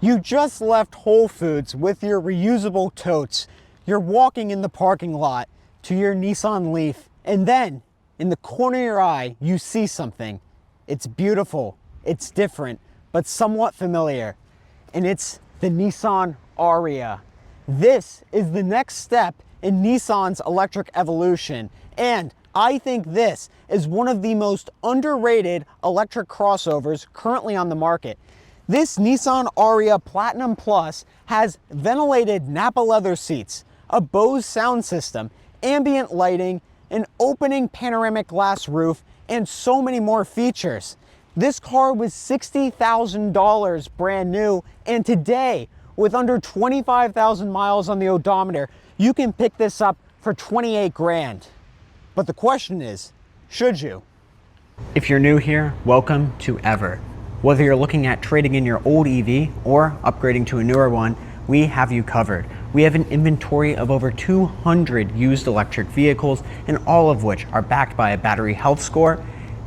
You just left Whole Foods with your reusable totes. You're walking in the parking lot to your Nissan Leaf, and then in the corner of your eye, you see something. It's beautiful, it's different, but somewhat familiar, and it's the Nissan ARIYA. This is the next step in Nissan's electric evolution, and I think this is one of the most underrated electric crossovers currently on the market. This Nissan ARIYA Platinum Plus has ventilated Nappa leather seats, a Bose sound system, ambient lighting, an opening panoramic glass roof, and so many more features. This car was $60,000 brand new, and today, with under 25,000 miles on the odometer, you can pick this up for 28 grand. But the question is, should you? If you're new here, welcome to Ever. Whether you're looking at trading in your old EV or upgrading to a newer one, we have you covered. We have an inventory of over 200 used electric vehicles, and all of which are backed by a battery health score,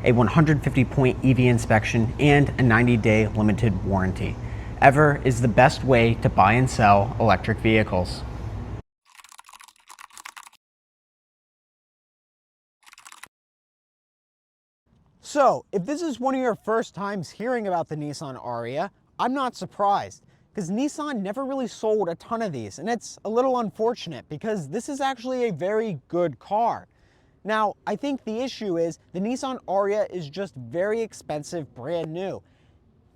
a 150-point EV inspection, and a 90-day limited warranty. Ever is the best way to buy and sell electric vehicles. So, if this is one of your first times hearing about the Nissan ARIYA, I'm not surprised, because Nissan never really sold a ton of these, and it's a little unfortunate because this is actually a very good car. Now, I think the issue is the Nissan ARIYA is just very expensive brand new.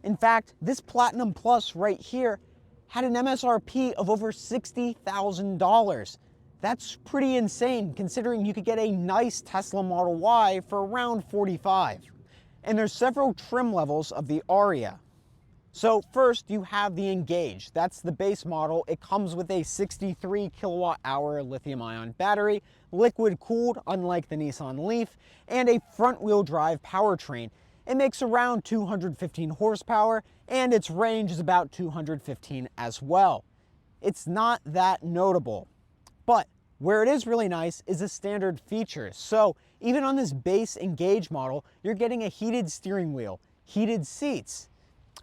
In fact, this Platinum Plus right here had an MSRP of over $60,000. That's pretty insane considering you could get a nice Tesla Model Y for around $45,000. And there's several trim levels of the ARIYA. So first you have the Engage. That's the base model. It comes with a 63 kilowatt hour lithium ion battery, liquid cooled unlike the Nissan Leaf, and a front wheel drive powertrain. It makes around 215 horsepower and its range is about 215 as well. It's not that notable. But where it is really nice is the standard features. So even on this base Engage model, you're getting a heated steering wheel, heated seats,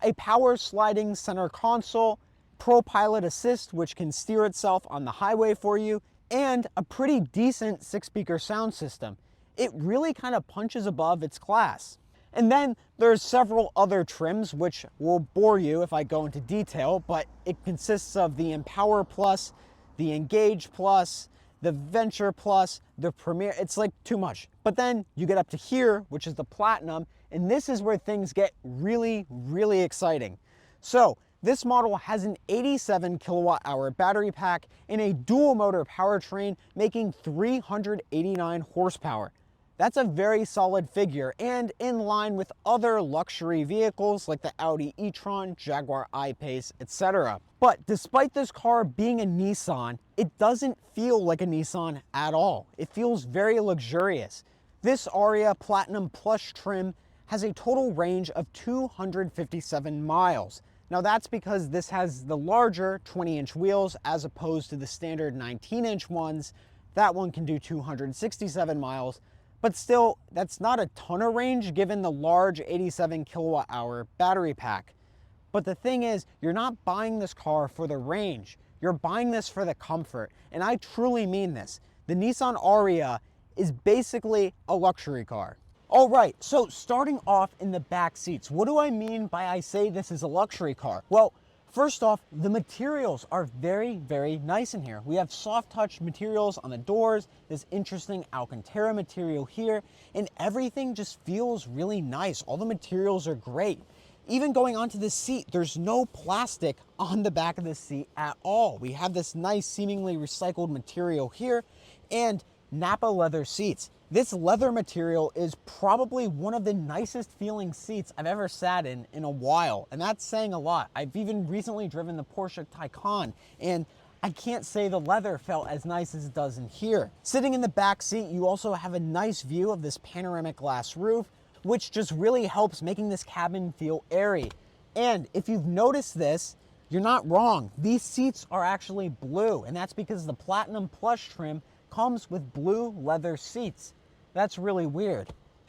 a power sliding center console, Pro Pilot Assist, which can steer itself on the highway for you, and a pretty decent 6-speaker sound system. It really kind of punches above its class. And then there's several other trims which will bore you if I go into detail, but it consists of the Empower Plus, the Engage Plus, the Venture Plus, the Premier. It's like too much. But then you get up to here, which is the Platinum, and this is where things get really, really exciting. So this model has an 87 kilowatt hour battery pack and a dual motor powertrain making 389 horsepower. That's a very solid figure and in line with other luxury vehicles like the Audi e-tron, Jaguar I-Pace, etc. But despite this car being a Nissan, it doesn't feel like a Nissan at all. It feels very luxurious. This ARIYA Platinum Plus trim has a total range of 257 miles. Now that's because this has the larger 20-inch wheels as opposed to the standard 19-inch ones. That one can do 267 miles. But still, that's not a ton of range given the large 87 kilowatt hour battery pack. But the thing is, you're not buying this car for the range. You're buying this for the comfort. And I truly mean this. The Nissan ARIYA is basically a luxury car. All right, so starting off in the back seats, what do I mean by I say this is a luxury car? Well, first off, the materials are very, very nice in here. We have soft touch materials on the doors, this interesting Alcantara material here, and everything just feels really nice. All the materials are great. Even going onto the seat, there's no plastic on the back of the seat at all. We have this nice, seemingly recycled material here, and Nappa leather seats. This leather material is probably one of the nicest feeling seats I've ever sat in a while, and that's saying a lot. I've even recently driven the Porsche Taycan, and I can't say the leather felt as nice as it does in here. Sitting in the back seat, you also have a nice view of this panoramic glass roof, which just really helps making this cabin feel airy. And if you've noticed this, you're not wrong. These seats are actually blue, and that's because the Platinum Plus trim comes with blue leather seats. That's really weird.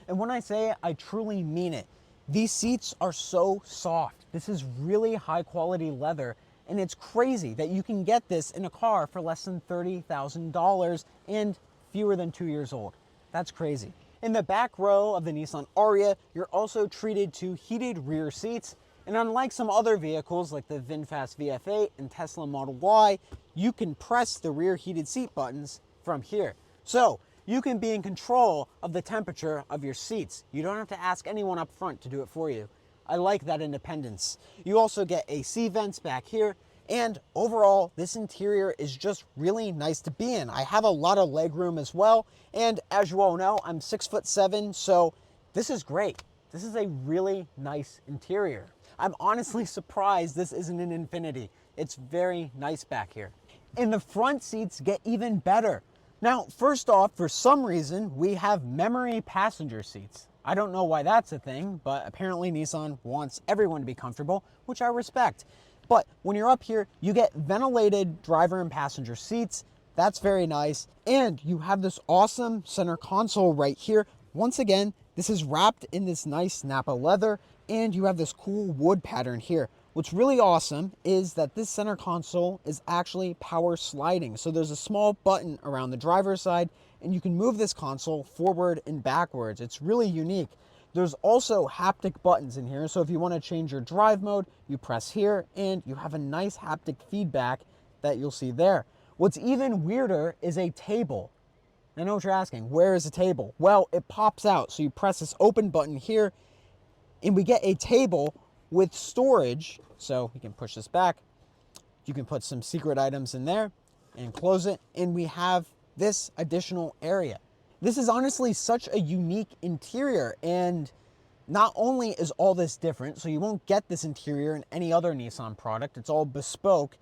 And when I say it, I truly mean it. These seats are so soft. This is really high quality leather, and it's crazy that you can get this in a car for less than $30,000 and fewer than 2 years old. That's crazy. In the back row of the Nissan ARIYA, you're also treated to heated rear seats, and unlike some other vehicles like the VinFast VF8 and Tesla Model Y, you can press the rear heated seat buttons from here. So you can be in control of the temperature of your seats. You don't have to ask anyone up front to do it for you. I like that independence. You also get AC vents back here, and overall, this interior is just really nice to be in. I have a lot of legroom as well, and as you all know, I'm 6'7", so this is great. This is a really nice interior. I'm honestly surprised this isn't an Infiniti. It's very nice back here. And the front seats get even better. Now, first off, for some reason, we have memory passenger seats. I don't know why that's a thing, but apparently Nissan wants everyone to be comfortable, which I respect. But when you're up here, you get ventilated driver and passenger seats. That's very nice. And you have this awesome center console right here. Once again, this is wrapped in this nice Napa leather, and you have this cool wood pattern here. What's really awesome is that this center console is actually power sliding. So there's a small button around the driver's side, and you can move this console forward and backwards. It's really unique. There's also haptic buttons in here. So if you want to change your drive mode, you press here, and you have a nice haptic feedback that you'll see there. What's even weirder is a table. I know what you're asking, where is the table? Well, it pops out. So you press this open button here, and we get a table with storage. So you can push this back. You can put some secret items in there and close it. And we have this additional area. This is honestly such a unique interior. And not only is all this different, so you won't get this interior in any other Nissan product. It's all bespoke.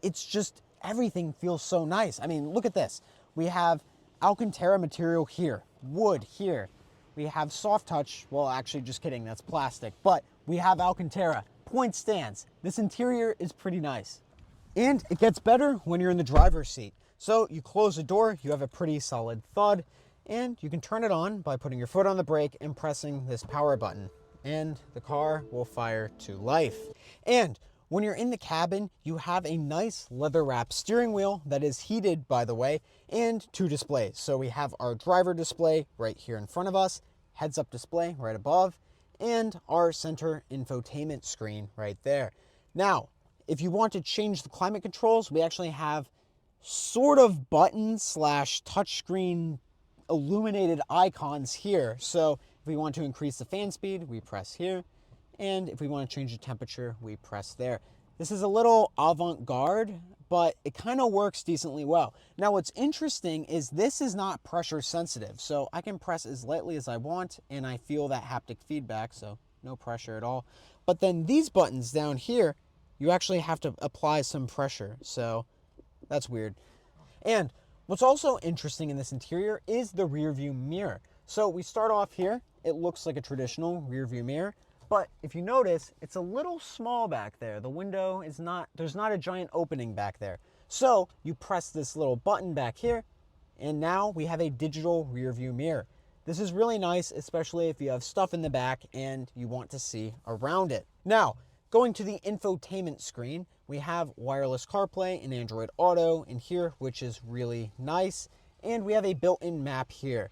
It's just everything feels so nice. I mean, look at this. We have Alcantara material here, wood here. We have soft touch. Well, actually, just kidding. That's plastic. But we have Alcantara. Point stands. This interior is pretty nice. And it gets better when you're in the driver's seat. So you close the door, you have a pretty solid thud, and you can turn it on by putting your foot on the brake and pressing this power button. And the car will fire to life. And when you're in the cabin, you have a nice leather wrapped steering wheel that is heated, by the way, and 2 displays. So we have our driver display right here in front of us, heads up display right above, and our center infotainment screen right there. Now, if you want to change the climate controls, we actually have sort of button slash touchscreen illuminated icons here. So if we want to increase the fan speed, we press here. And if we want to change the temperature, we press there. This is a little avant-garde, but it kind of works decently well. Now, what's interesting is this is not pressure sensitive. So I can press as lightly as I want, and I feel that haptic feedback, so no pressure at all. But then these buttons down here, you actually have to apply some pressure. So that's weird. And what's also interesting in this interior is the rear view mirror. So we start off here. It looks like a traditional rear view mirror. But if you notice, it's a little small back there. The window is not, there's not a giant opening back there. So you press this little button back here, and now we have a digital rear view mirror. This is really nice, especially if you have stuff in the back and you want to see around it. Now, going to the infotainment screen, we have wireless CarPlay and Android Auto in here, which is really nice. And we have a built-in map here.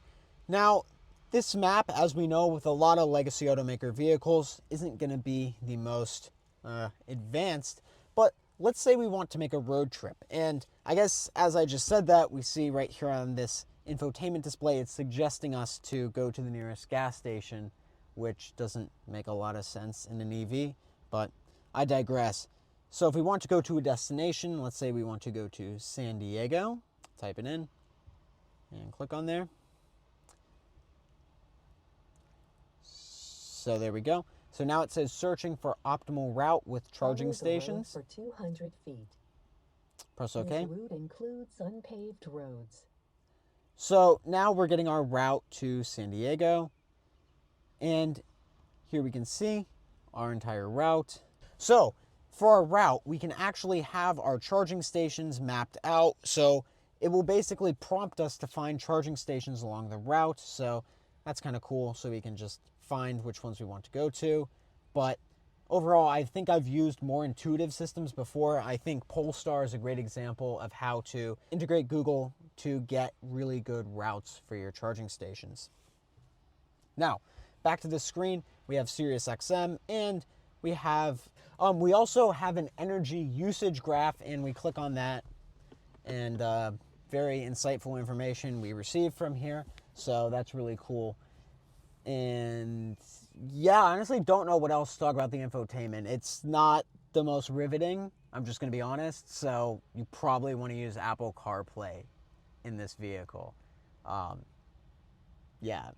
Now, this map, as we know, with a lot of legacy automaker vehicles, isn't going to be the most advanced, but let's say we want to make a road trip. And I guess, as I just said that, we see right here on this infotainment display, it's suggesting us to go to the nearest gas station, which doesn't make a lot of sense in an EV, but I digress. So if we want to go to a destination, let's say we want to go to San Diego, type it in and click on there. So there we go. So now it says searching for optimal route with charging stations. For 200 feet. Press OK. This route includes unpaved roads. So now we're getting our route to San Diego. And here we can see our entire route. So for our route, we can actually have our charging stations mapped out. So it will basically prompt us to find charging stations along the route. So that's kind of cool. So we can just find which ones we want to go to. But overall, I think I've used more intuitive systems before. I think Polestar is a great example of how to integrate Google to get really good routes for your charging stations. Now, back to the screen, we have SiriusXM, and we also have an energy usage graph, and we click on that, and very insightful information we receive from here. So that's really cool. And yeah, I honestly don't know what else to talk about the infotainment. It's not the most riveting, I'm just going to be honest. So you probably want to use Apple CarPlay in this vehicle. Yeah.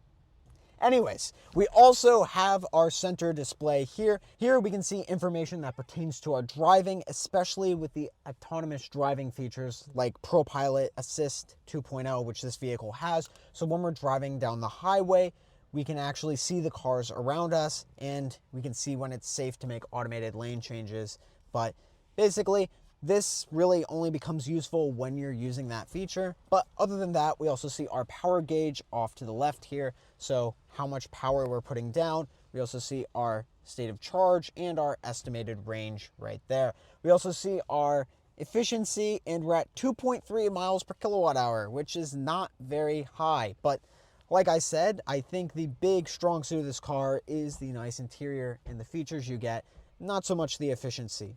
Anyways, we also have our center display here. Here we can see information that pertains to our driving, especially with the autonomous driving features like ProPilot Assist 2.0, which this vehicle has. So when we're driving down the highway, we can actually see the cars around us, and we can see when it's safe to make automated lane changes. But basically, this really only becomes useful when you're using that feature. But other than that, we also see our power gauge off to the left here. So how much power we're putting down. We also see our state of charge and our estimated range right there. We also see our efficiency, and we're at 2.3 miles per kilowatt hour, which is not very high. But like I said, I think the big strong suit of this car is the nice interior and the features you get, not so much the efficiency.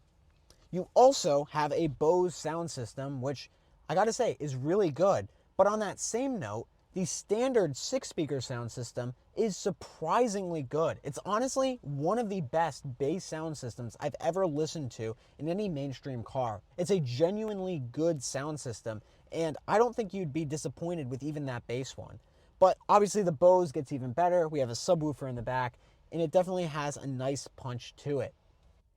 You also have a Bose sound system, which I gotta say is really good. But on that same note, the standard 6-speaker sound system is surprisingly good. It's honestly one of the best bass sound systems I've ever listened to in any mainstream car. It's a genuinely good sound system, and I don't think you'd be disappointed with even that bass one. But obviously the Bose gets even better. We have a subwoofer in the back, and it definitely has a nice punch to it.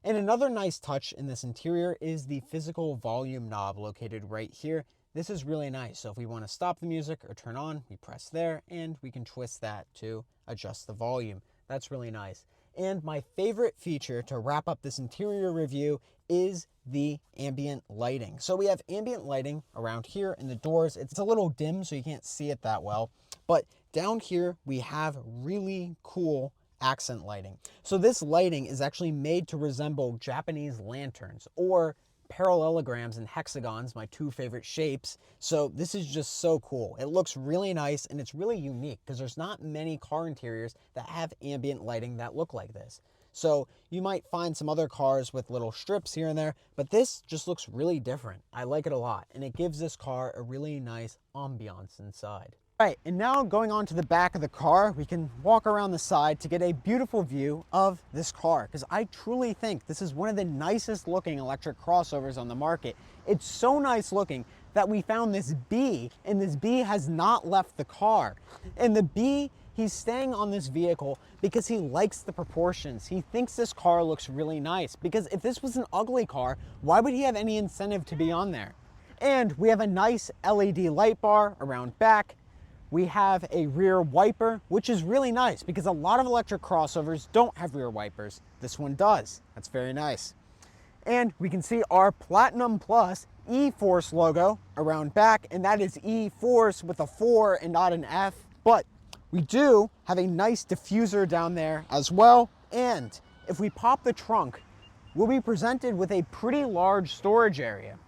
And another nice touch in this interior is the physical volume knob located right here. This is really nice. So if we want to stop the music or turn on, we press there, and we can twist that to adjust the volume. That's really nice. And my favorite feature to wrap up this interior review is the ambient lighting. So we have ambient lighting around here in the doors. It's a little dim, so you can't see it that well. But down here, we have really cool accent lighting. So this lighting is actually made to resemble Japanese lanterns, or parallelograms and hexagons, my two favorite shapes. So this is just so cool. It looks really nice, and it's really unique because there's not many car interiors that have ambient lighting that look like this. So you might find some other cars with little strips here and there, but this just looks really different. I like it a lot, and it gives this car a really nice ambiance inside. All right, and now going on to the back of the car, we can walk around the side to get a beautiful view of this car, because I truly think this is one of the nicest looking electric crossovers on the market. It's so nice looking that we found this bee, and this bee has not left the car. And the bee, he's staying on this vehicle because he likes the proportions. He thinks this car looks really nice, because if this was an ugly car, why would he have any incentive to be on there? And we have a nice LED light bar around back. We have a rear wiper, which is really nice because a lot of electric crossovers don't have rear wipers. This one does. That's very nice. And we can see our Platinum Plus E-Force logo around back, and that is E-Force with a 4 and not an F. But we do have a nice diffuser down there as well. And if we pop the trunk, we'll be presented with a pretty large storage area.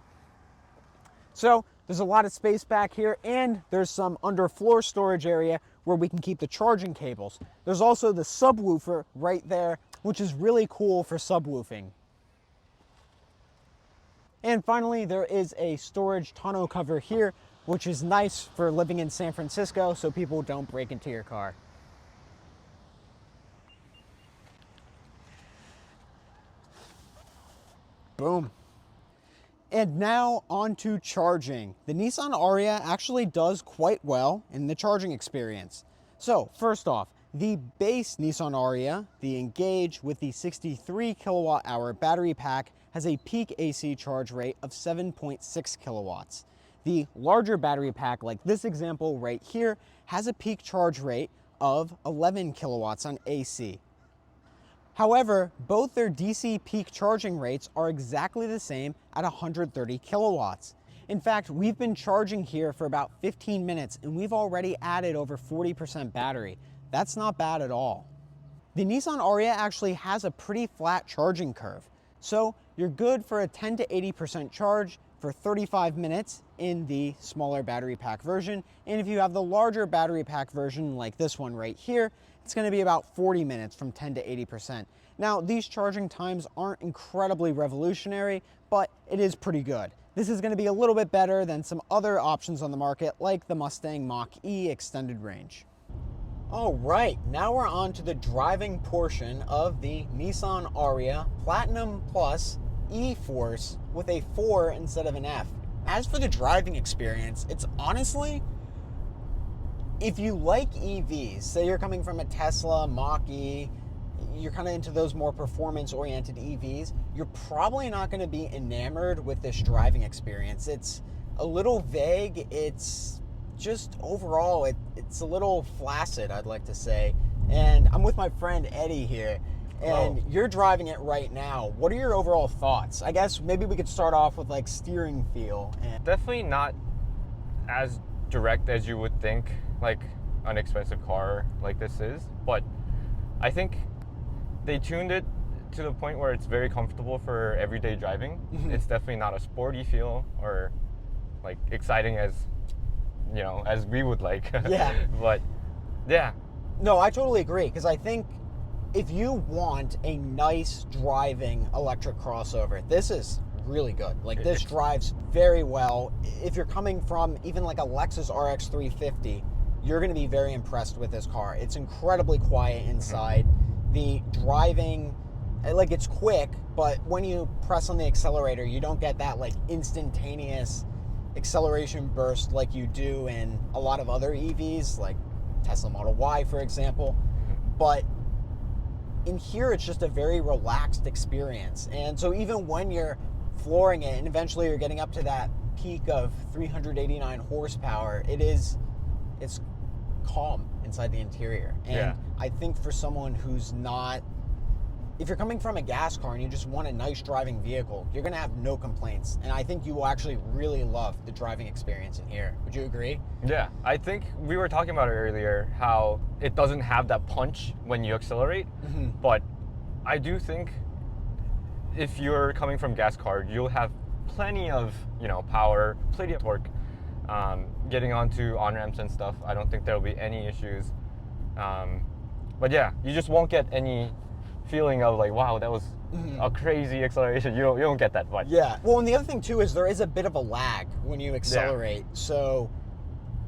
So there's a lot of space back here, and there's some underfloor storage area where we can keep the charging cables. There's also the subwoofer right there, which is really cool for subwoofing. And finally, there is a storage tonneau cover here, which is nice for living in San Francisco so people don't break into your car. Boom. And now on to charging. The Nissan ARIYA actually does quite well in the charging experience. So first off, the base Nissan ARIYA, the Engage with the 63 kilowatt hour battery pack, has a peak AC charge rate of 7.6 kilowatts. The larger battery pack, like this example right here, has a peak charge rate of 11 kilowatts on AC. However, both their DC peak charging rates are exactly the same at 130 kilowatts. In fact, we've been charging here for about 15 minutes and we've already added over 40% battery. That's not bad at all. The Nissan ARIYA actually has a pretty flat charging curve. So you're good for a 10 to 80% charge for 35 minutes in the smaller battery pack version. And if you have the larger battery pack version like this one right here, it's gonna be about 40 minutes from 10 to 80%. Now, these charging times aren't incredibly revolutionary, but it is pretty good. This is gonna be a little bit better than some other options on the market like the Mustang Mach-E extended range. All right, now we're on to the driving portion of the Nissan ARIYA Platinum Plus E-Force with a 4 instead of an F. As for the driving experience, it's honestly, if you like EVs, say you're coming from a Tesla, Mach-E, you're kind of into those more performance-oriented EVs, you're probably not going to be enamored with this driving experience. It's a little vague. It's just overall, it's a little flaccid, I'd like to say. And I'm with my friend Eddie here, and you're driving it right now. What are your overall thoughts? I guess maybe we could start off with like steering feel. Definitely not as direct as you would think, like an expensive car like this is, but I think they tuned it to the point where it's very comfortable for everyday driving. It's definitely not a sporty feel or like exciting as, you know, as we would like. Yeah. But yeah. No, I totally agree, because I think if you want a nice driving electric crossover, this is really good. Like, this drives very well. If you're coming from even like a Lexus RX 350, you're going to be very impressed with this car. It's incredibly quiet inside. The driving, like, it's quick, but when you press on the accelerator, you don't get that like instantaneous acceleration burst like you do in a lot of other EVs, like Tesla Model Y, for example. But in here, it's just a very relaxed experience. And so even when you're flooring it and eventually you're getting up to that peak of 389 horsepower, it's calm inside the interior. And I think for someone who's not, if you're coming from a gas car and you just want a nice driving vehicle, you're gonna have no complaints. And I think you will actually really love the driving experience in here. Would you agree? Yeah, I think we were talking about it earlier, how it doesn't have that punch when you accelerate, but I do think if you're coming from gas car, you'll have plenty of, you know, power, plenty of torque, getting onto on-ramps and stuff. I don't think there'll be any issues. But yeah, you just won't get any feeling of like, wow, that was a crazy acceleration. You don't get that much. Yeah. Well, and the other thing too is there is a bit of a lag when you accelerate. So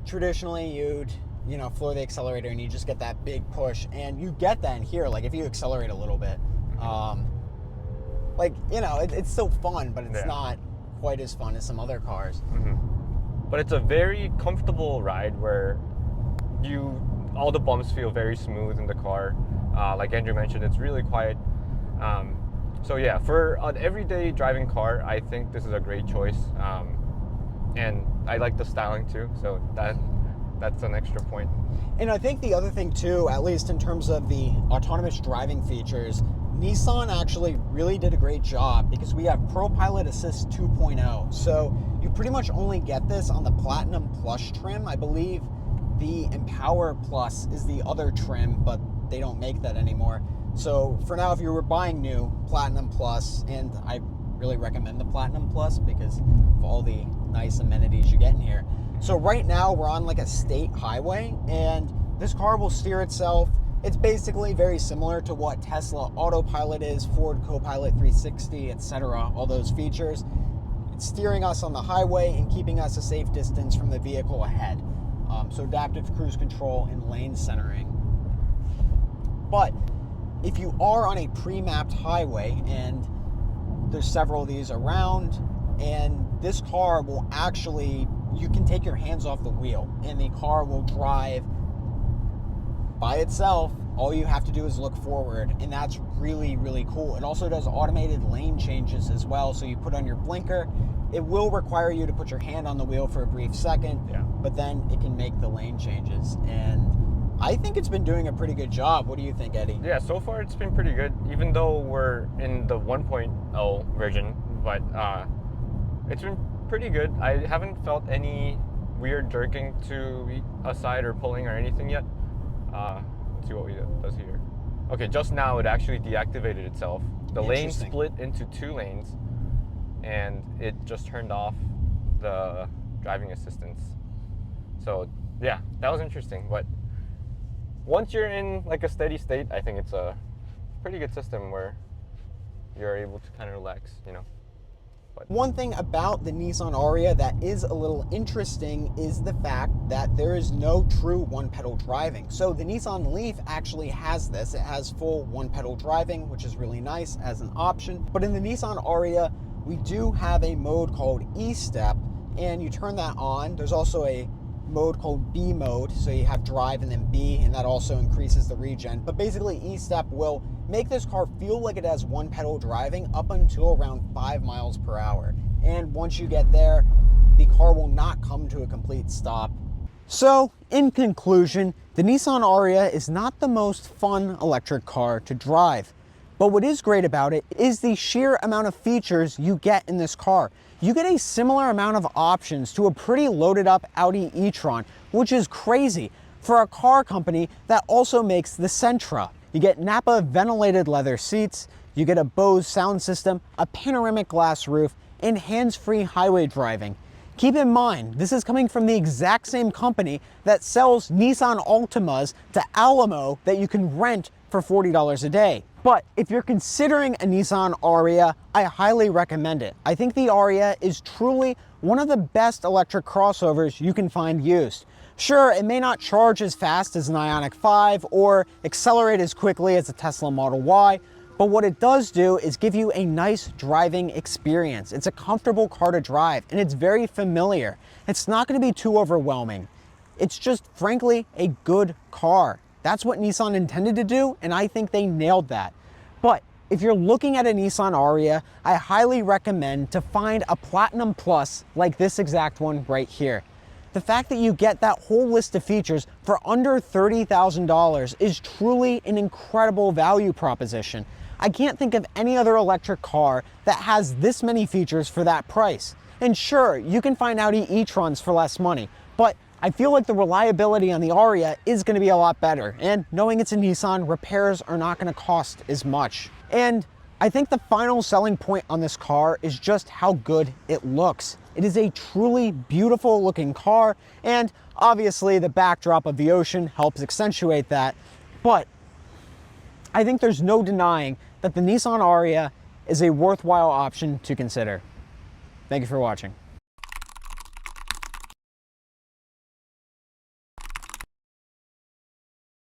traditionally you'd, you know, floor the accelerator and you just get that big push, and you get that in here. Like if you accelerate a little bit, like, you know, it's still fun, but it's not quite as fun as some other cars. But it's a very comfortable ride where all the bumps feel very smooth in the car. Like Andrew mentioned, it's really quiet. So yeah, for an everyday driving car, I think this is a great choice. And I like the styling too, so that's an extra point. And I think the other thing too, at least in terms of the autonomous driving features, Nissan actually really did a great job, because we have Pro Pilot Assist 2.0. So you pretty much only get this on the Platinum Plus trim. I believe the Empower Plus is the other trim, but they don't make that anymore. So for now, if you were buying new, Platinum Plus, and I really recommend the Platinum Plus because of all the nice amenities you get in here. So right now we're on like a state highway, and this car will steer itself. It's basically very similar to what Tesla Autopilot is, Ford Copilot 360, etc. All those features. It's steering us on the highway and keeping us a safe distance from the vehicle ahead. So adaptive cruise control and lane centering. But if you are on a pre-mapped highway, and there's several of these around, and this car will actually, you can take your hands off the wheel and the car will drive by itself. All you have to do is look forward, and that's really, really cool. It also does automated lane changes as well. So you put on your blinker, it will require you to put your hand on the wheel for a brief second, but then it can make the lane changes. And I think it's been doing a pretty good job. What do you think, Eddie? Yeah, so far it's been pretty good, even though we're in the 1.0 version, but it's been pretty good. I haven't felt any weird jerking to a side or pulling or anything yet. Let's see what it does here. Okay, just now it actually deactivated itself. The lane Interesting. split into 2 lanes, and it just turned off the driving assistance. So yeah, that was interesting. But once you're in like a steady state, I think it's a pretty good system where you're able to kind of relax, you know. But One thing about the Nissan ARIYA that is a little interesting is the fact that there is no true one-pedal driving. So the Nissan Leaf actually has this. It has full one-pedal driving, which is really nice as an option. But in the Nissan ARIYA, we do have a mode called E-Step, and you turn that on. There's also a mode called B mode, so you have drive and then B, and that also increases the regen. But basically E-Step will make this car feel like it has one pedal driving up until around 5 miles per hour. And once you get there, the car will not come to a complete stop. So in conclusion, the Nissan ARIYA is not the most fun electric car to drive. But what is great about it is the sheer amount of features you get in this car. You get a similar amount of options to a pretty loaded up Audi e-tron, which is crazy for a car company that also makes the Sentra. You get Napa ventilated leather seats, you get a Bose sound system, a panoramic glass roof, and hands-free highway driving. Keep in mind, this is coming from the exact same company that sells Nissan Altimas to Alamo that you can rent for $40 a day. But if you're considering a Nissan ARIYA, I highly recommend it. I think the ARIYA is truly one of the best electric crossovers you can find used. Sure, it may not charge as fast as an Ioniq 5 or accelerate as quickly as a Tesla Model Y, but what it does do is give you a nice driving experience. It's a comfortable car to drive, and it's very familiar. It's not going to be too overwhelming. It's just, frankly, a good car. That's what Nissan intended to do, and I think they nailed that. But if you're looking at a Nissan ARIYA, I highly recommend to find a Platinum Plus like this exact one right here. The fact that you get that whole list of features for under $30,000 is truly an incredible value proposition. I can't think of any other electric car that has this many features for that price. And sure, you can find Audi e-trons for less money, but I feel like the reliability on the ARIYA is going to be a lot better. And knowing it's a Nissan, repairs are not going to cost as much. And I think the final selling point on this car is just how good it looks. It is a truly beautiful looking car, and obviously the backdrop of the ocean helps accentuate that. But I think there's no denying that the Nissan ARIYA is a worthwhile option to consider. Thank you for watching.